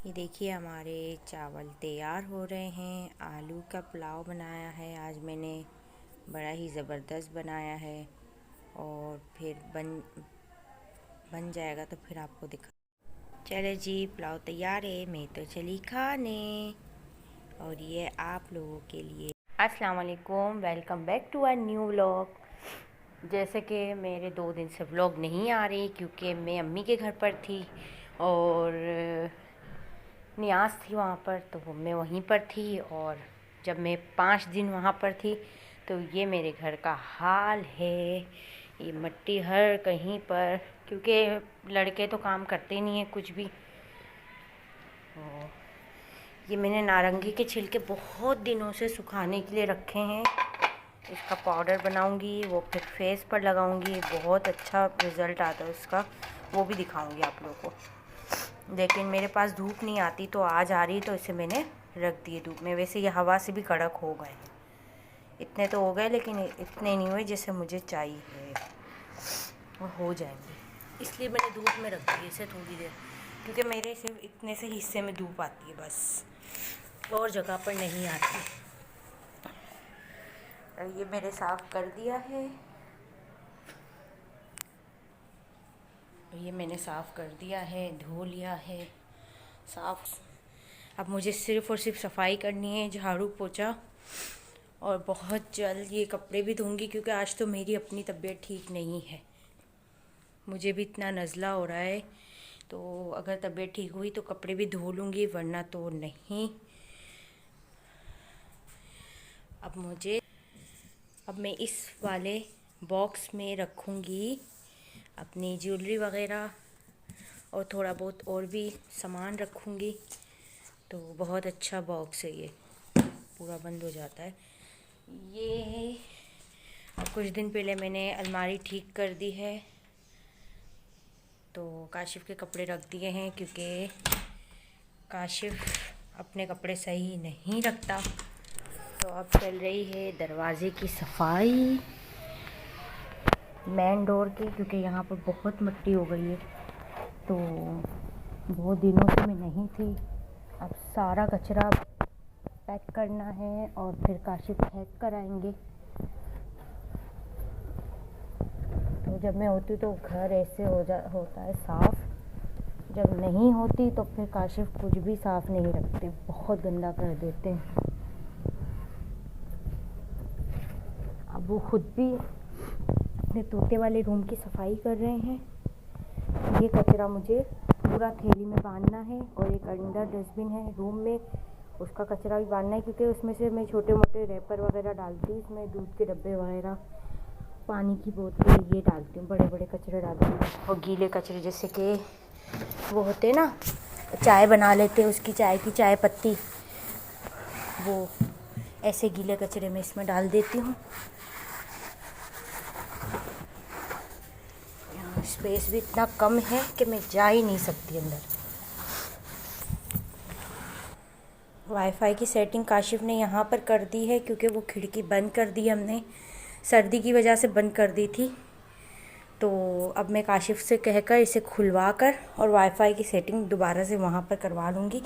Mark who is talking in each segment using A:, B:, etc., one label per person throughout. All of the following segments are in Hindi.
A: ये देखिए हमारे चावल तैयार हो रहे हैं। आलू का पुलाव बनाया है आज मैंने, बड़ा ही ज़बरदस्त बनाया है। और फिर बन जाएगा तो फिर आपको दिखा। चले जी, पुलाव तैयार है, मैं तो चली खाने। और ये आप लोगों के लिए अस्सलाम वालेकुम, welcome back to a new vlog. जैसे कि मेरे 2 दिन से व्लॉग नहीं आ रही क्योंकि मैं अम्मी के घर पर थी और नियाज़ थी वहाँ पर, तो मैं वहीं पर थी। और जब मैं 5 दिन वहाँ पर थी तो ये मेरे घर का हाल है। ये मिट्टी हर कहीं पर, क्योंकि लड़के तो काम करते नहीं हैं कुछ भी। ये मैंने नारंगी के छिलके बहुत दिनों से सुखाने के लिए रखे हैं। इसका पाउडर बनाऊंगी, वो फिर फेस पर लगाऊंगी। बहुत अच्छा रिज़ल्ट आता है उसका, वो भी दिखाऊंगी आप लोगों को। लेकिन मेरे पास धूप नहीं आती, तो आज आ रही तो इसे मैंने रख दिए धूप में। वैसे ये हवा से भी कड़क हो गए, इतने तो हो गए लेकिन इतने नहीं हुए जैसे मुझे चाहिए। वो हो जाएंगे, इसलिए मैंने धूप में रख दिए इसे थोड़ी देर, क्योंकि मेरे सिर्फ इतने से हिस्से में धूप आती है बस, और जगह पर नहीं आती। ये मैंने साफ़ कर दिया है, ये मैंने साफ़ कर दिया है, धो लिया है साफ़। अब मुझे सिर्फ़ और सिर्फ सफाई करनी है, झाड़ू पोछा। और बहुत जल्द ये कपड़े भी धोंगी, क्योंकि आज तो मेरी अपनी तबीयत ठीक नहीं है। मुझे भी इतना नज़ला हो रहा है, तो अगर तबीयत ठीक हुई तो कपड़े भी धो लूँगी, वरना तो नहीं। अब मैं इस वाले बॉक्स में रखूँगी अपनी ज्वेलरी वगैरह, और थोड़ा बहुत और भी सामान रखूँगी। तो बहुत अच्छा बॉक्स है, ये पूरा बंद हो जाता है। ये अब कुछ दिन पहले मैंने अलमारी ठीक कर दी है, तो काशिफ़ के कपड़े रख दिए हैं, क्योंकि काशिफ़ अपने कपड़े सही नहीं रखता। तो अब चल रही है दरवाज़े की सफाई, मेन डोर की, क्योंकि यहाँ पर बहुत मिट्टी हो गई है। तो बहुत दिनों से मैं नहीं थी, अब सारा कचरा पैक करना है और फिर काशिफ़ फेंक कर आएंगे। तो जब मैं होती तो घर ऐसे होता है साफ़, जब नहीं होती तो फिर काशिफ़ कुछ भी साफ़ नहीं रखते, बहुत गंदा कर देते हैं। अब वो खुद भी अपने तोते वाले रूम की सफाई कर रहे हैं। ये कचरा मुझे पूरा थैली में बांधना है, और एक अंदर डस्टबिन है रूम में, उसका कचरा भी बांधना है, क्योंकि उसमें से मैं छोटे मोटे रैपर वगैरह डालती हूँ, उसमें दूध के डब्बे वगैरह, पानी की बोतल, ये डालती हूँ, बड़े बड़े कचरे डालती हूँ। और गीले कचरे जैसे कि वो होते हैं ना, चाय बना लेते हैं उसकी, चाय की चाय पत्ती, वो ऐसे गीले कचरे में इसमें डाल देती हूँ। स्पेस भी इतना कम है कि मैं जा ही नहीं सकती अंदर। वाईफाई की सेटिंग काशिफ़ ने यहाँ पर कर दी है, क्योंकि वो खिड़की बंद कर दी हमने, सर्दी की वजह से बंद कर दी थी। तो अब मैं काशिफ़ से कहकर इसे खुलवा कर और वाईफाई की सेटिंग दोबारा से वहाँ पर करवा लूँगी,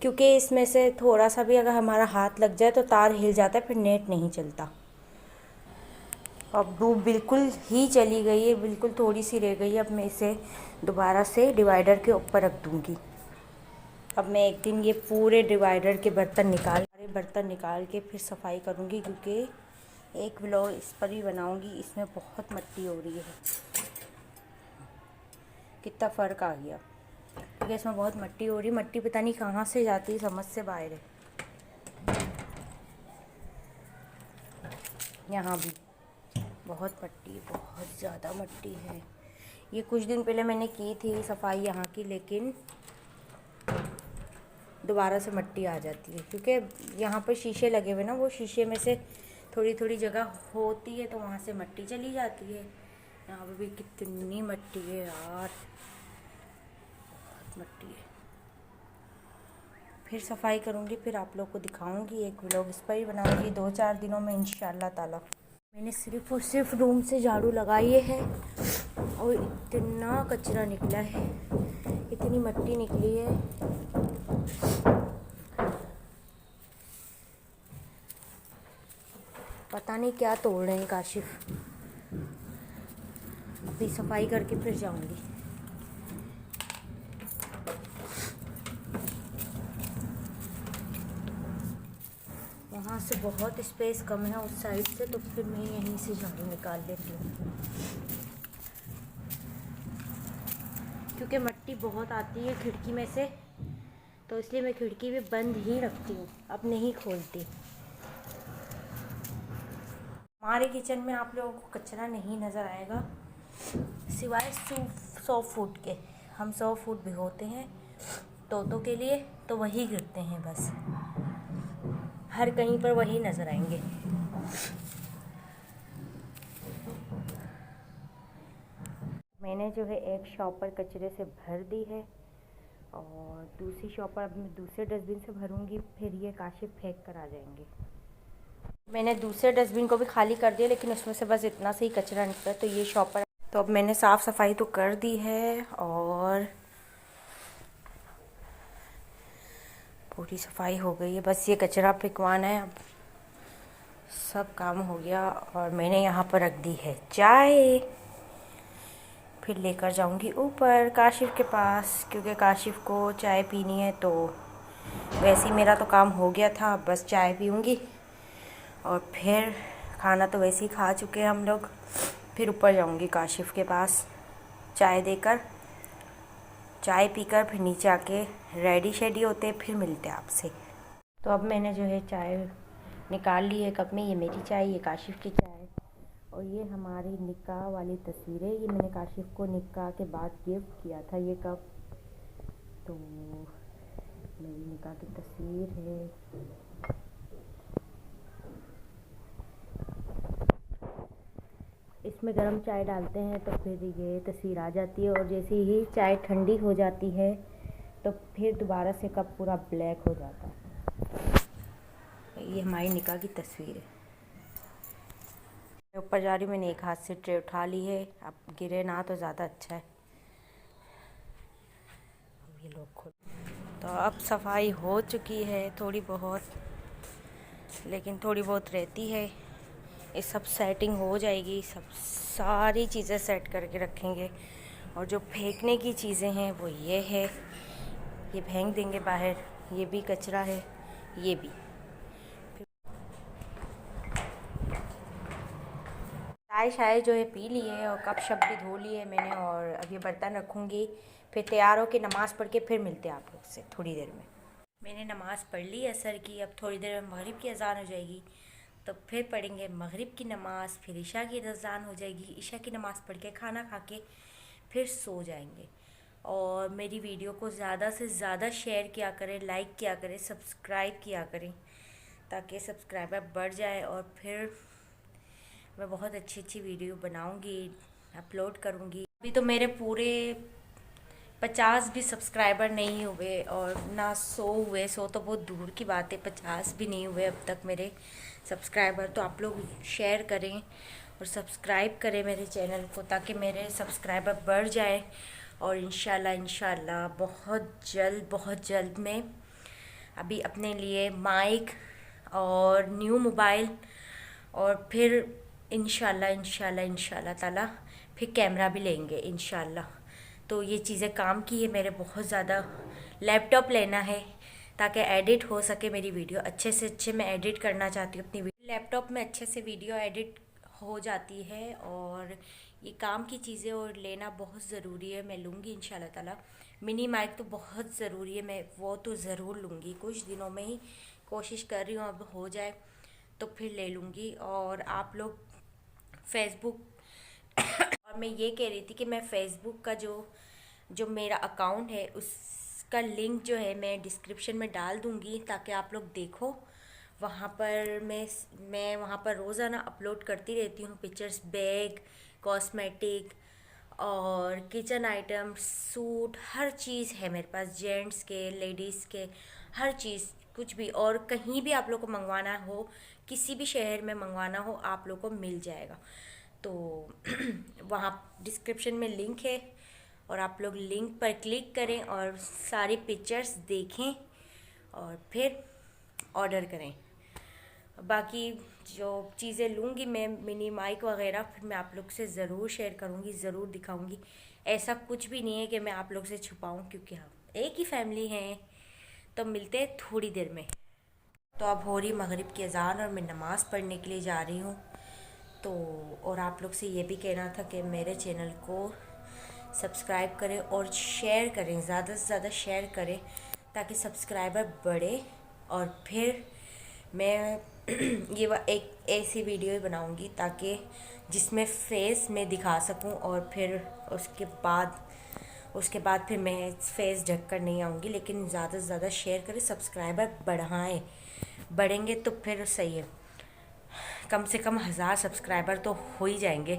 A: क्योंकि इसमें से थोड़ा सा भी अगर हमारा हाथ लग जाए तो तार हिल जाता है, फिर नेट नहीं चलता। अब धूप बिल्कुल ही चली गई है, बिल्कुल थोड़ी सी रह गई है। अब मैं इसे दोबारा से डिवाइडर के ऊपर रख दूँगी। अब मैं एक दिन ये पूरे डिवाइडर के बर्तन निकाल के फिर सफाई करूँगी, क्योंकि एक व्लॉग इस पर भी बनाऊँगी। इसमें बहुत मिट्टी हो रही है, कितना फ़र्क आ गया, क्योंकि इसमें बहुत मिट्टी हो रही है। मिट्टी पता नहीं कहाँ से जाती है, समझ से बाहर है। यहाँ भी बहुत मिट्टी, बहुत ज़्यादा मिट्टी है। ये कुछ दिन पहले मैंने की थी सफाई यहाँ की, लेकिन दोबारा से मिट्टी आ जाती है, क्योंकि यहाँ पर शीशे लगे हुए ना, वो शीशे में से थोड़ी थोड़ी जगह होती है, तो वहाँ से मिट्टी चली जाती है। यहाँ पे भी कितनी मिट्टी है यार, बहुत मिट्टी है। फिर सफाई करूँगी, फिर आप लोग को दिखाऊँगी, एक व्लॉग इस पर ही बनाऊँगी 2-4 दिनों में इंशाल्लाह ताला। मैंने सिर्फ़ और सिर्फ रूम से झाड़ू लगाई है, और इतना कचरा निकला है, इतनी मिट्टी निकली है। पता नहीं क्या तोड़ रहे हैं काशिफ। अभी सफाई करके फिर जाऊंगी। वहाँ से बहुत स्पेस कम है उस साइड से, तो फिर मैं यहीं से झाड़ू निकाल लेती हूँ, क्योंकि मिट्टी बहुत आती है खिड़की में से, तो इसलिए मैं खिड़की भी बंद ही रखती हूँ, अब नहीं खोलती। हमारे किचन में आप लोगों को कचरा नहीं नज़र आएगा सिवाय 100 फुट के। हम 100 फुट भिगोते हैं तोतों के लिए, तो वही गिरते हैं बस, हर कहीं पर वही नज़र आएंगे। मैंने जो है एक शॉपर कचरे से भर दी है और दूसरी शॉपर अब मैं दूसरे डस्टबिन से भरूंगी, फिर ये काशिफ फेंक कर आ जाएंगे। मैंने दूसरे डस्टबिन को भी खाली कर दिया, लेकिन उसमें से बस इतना से ही कचरा निकला, तो ये शॉपर। तो अब मैंने साफ़ सफाई तो कर दी है और पूरी सफाई हो गई है, बस ये कचरा फेंकवाना है। अब सब काम हो गया और मैंने यहाँ पर रख दी है चाय। फिर लेकर जाऊंगी ऊपर काशिफ के पास, क्योंकि काशिफ को चाय पीनी है। तो वैसे ही मेरा तो काम हो गया था, बस चाय पीऊंगी और फिर खाना तो वैसे ही खा चुके हैं हम लोग। फिर ऊपर जाऊंगी काशिफ के पास, चाय देकर, चाय पीकर फिर नीचे आके रेडी शेडी होते, फिर मिलते हैं आपसे। तो अब मैंने जो है चाय निकाल ली है कप में। ये मेरी चाय, ये काशिफ की चाय, और ये हमारी निकाह वाली तस्वीरें। ये मैंने काशिफ को निकाह के बाद गिफ्ट किया था ये कप। तो मेरी निकाह की तस्वीर है। इसमें गर्म चाय डालते हैं तो फिर ये तस्वीर आ जाती है, और जैसे ही चाय ठंडी हो जाती है तो फिर दोबारा से कप पूरा ब्लैक हो जाता है। ये हमारी निकाह की तस्वीर है। ऊपर जा रही हूँ, मैंने एक हाथ से ट्रे उठा ली है, अब गिरे ना तो ज़्यादा अच्छा है। ये लोग खुद तो अब सफाई हो चुकी है थोड़ी बहुत, लेकिन थोड़ी बहुत रहती है। ये सब सेटिंग हो जाएगी, सब सारी चीज़ें सेट करके रखेंगे। और जो फेंकने की चीज़ें हैं वो ये है, ये फेंक देंगे बाहर। ये भी कचरा है, ये भी। चाय शाय जो है पी ली है और कप शप भी धो लिए है मैंने, और अब ये बर्तन रखूँगी। फिर तैयार होके नमाज़ पढ़ के फिर मिलते हैं आप लोग से थोड़ी देर में। मैंने नमाज़ पढ़ ली असर की, अब थोड़ी देर में मगरिब की अज़ान हो जाएगी, तो फिर पढ़ेंगे मगरिब की नमाज़, फिर ईशा की अज़ान हो जाएगी। ईशा की नमाज़ पढ़ के खाना खा के फिर सो जाएंगे। और मेरी वीडियो को ज़्यादा से ज़्यादा शेयर किया करें, लाइक किया करें, सब्सक्राइब किया करें, ताकि सब्सक्राइबर बढ़ जाए। और फिर मैं बहुत अच्छी अच्छी वीडियो बनाऊंगी, अपलोड करूंगी। अभी तो मेरे पूरे 50 भी सब्सक्राइबर नहीं हुए, और ना 100 हुए। 100 तो बहुत दूर की बात है, 50 भी नहीं हुए अब तक मेरे सब्सक्राइबर। तो आप लोग शेयर करें और सब्सक्राइब करें मेरे चैनल को, ताकि मेरे सब्सक्राइबर बढ़ जाए। और इंशाल्लाह बहुत जल्द मैं अभी अपने लिए माइक और न्यू मोबाइल, और फिर इंशाल्लाह ताला फिर कैमरा भी लेंगे इंशाल्लाह। तो ये चीज़ें काम की है मेरे बहुत ज़्यादा। लैपटॉप लेना है ताकि एडिट हो सके मेरी वीडियो अच्छे से अच्छे। मैं एडिट करना चाहती हूँ अपनी वीडियो, लैपटॉप में अच्छे से वीडियो एडिट हो जाती है। और ये काम की चीज़ें और लेना बहुत ज़रूरी है, मैं लूँगी इंशाल्लाह ताला। मिनी माइक तो बहुत ज़रूरी है, मैं वो तो ज़रूर लूँगी। कुछ दिनों में ही कोशिश कर रही हूँ, अब हो जाए तो फिर ले लूँगी। और आप लोग फेसबुक और मैं ये कह रही थी कि मैं फेसबुक का जो मेरा अकाउंट है उसका लिंक जो है मैं डिस्क्रिप्शन में डाल दूँगी, ताकि आप लोग देखो। वहाँ पर मैं वहाँ पर रोज़ाना अपलोड करती रहती हूँ पिक्चर्स, बैग, कॉस्मेटिक और किचन आइटम्स, सूट, हर चीज़ है मेरे पास, जेंट्स के, लेडीज़ के, हर चीज़ कुछ भी। और कहीं भी आप लोग को मंगवाना हो, किसी भी शहर में मंगवाना हो, आप लोग को मिल जाएगा। तो वहाँ डिस्क्रिप्शन में लिंक है, और आप लोग लिंक पर क्लिक करें और सारी पिक्चर्स देखें और फिर ऑर्डर करें। बाकी जो चीज़ें लूँगी मैं, मिनी माइक वगैरह, फिर मैं आप लोग से ज़रूर शेयर करूँगी, ज़रूर दिखाऊँगी। ऐसा कुछ भी नहीं है कि मैं आप लोग से छुपाऊँ, क्योंकि हम एक ही फैमिली हैं। तो मिलते हैं थोड़ी देर में। तो अब हो रही मगरिब की अज़ान और मैं नमाज़ पढ़ने के लिए जा रही हूँ। तो और आप लोग से ये भी कहना था कि मेरे चैनल को सब्सक्राइब करें और शेयर करें, ज़्यादा से ज़्यादा शेयर करें, ताकि सब्सक्राइबर बढ़े। और फिर मैं एक ऐसी वीडियो बनाऊंगी ताकि जिसमें फेस मैं दिखा सकूं, और फिर उसके बाद फिर मैं फेस ढक कर नहीं आऊँगी। लेकिन ज़्यादा से ज़्यादा शेयर करें, सब्सक्राइबर बढ़ाएं, बढ़ेंगे तो फिर सही है। कम से कम 1000 सब्सक्राइबर तो हो ही जाएंगे,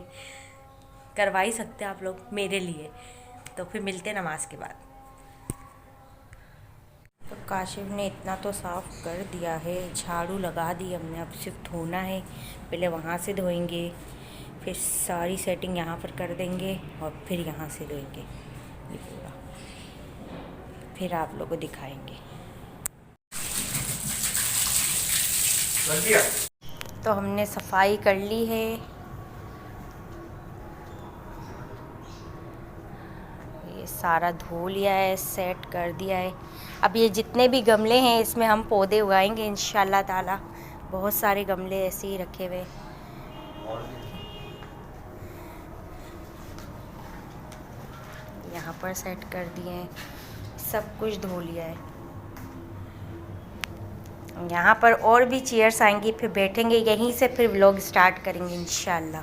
A: करवा ही सकते हैं आप लोग मेरे लिए। तो फिर मिलते हैं नमाज के बाद। तो काशिफ ने इतना तो साफ़ कर दिया है, झाड़ू लगा दी हमने, अब सिर्फ धोना है। पहले वहाँ से धोएंगे, फिर सारी सेटिंग यहाँ पर कर देंगे और फिर यहाँ से धोएंगे ये पूरा, फिर आप लोगों को दिखाएंगे। तो हमने सफाई कर ली है, ये सारा धो लिया है, सेट कर दिया है। अब ये जितने भी गमले हैं इसमें हम पौधे उगाएंगे इंशाल्लाह ताला। बहुत सारे गमले ऐसे ही रखे हुए, यहाँ पर सेट कर दिए हैं, सब कुछ धो लिया है। यहाँ पर और भी चेयर्स आएंगी, फिर बैठेंगे यहीं से, फिर व्लॉग स्टार्ट करेंगे इंशाल्लाह।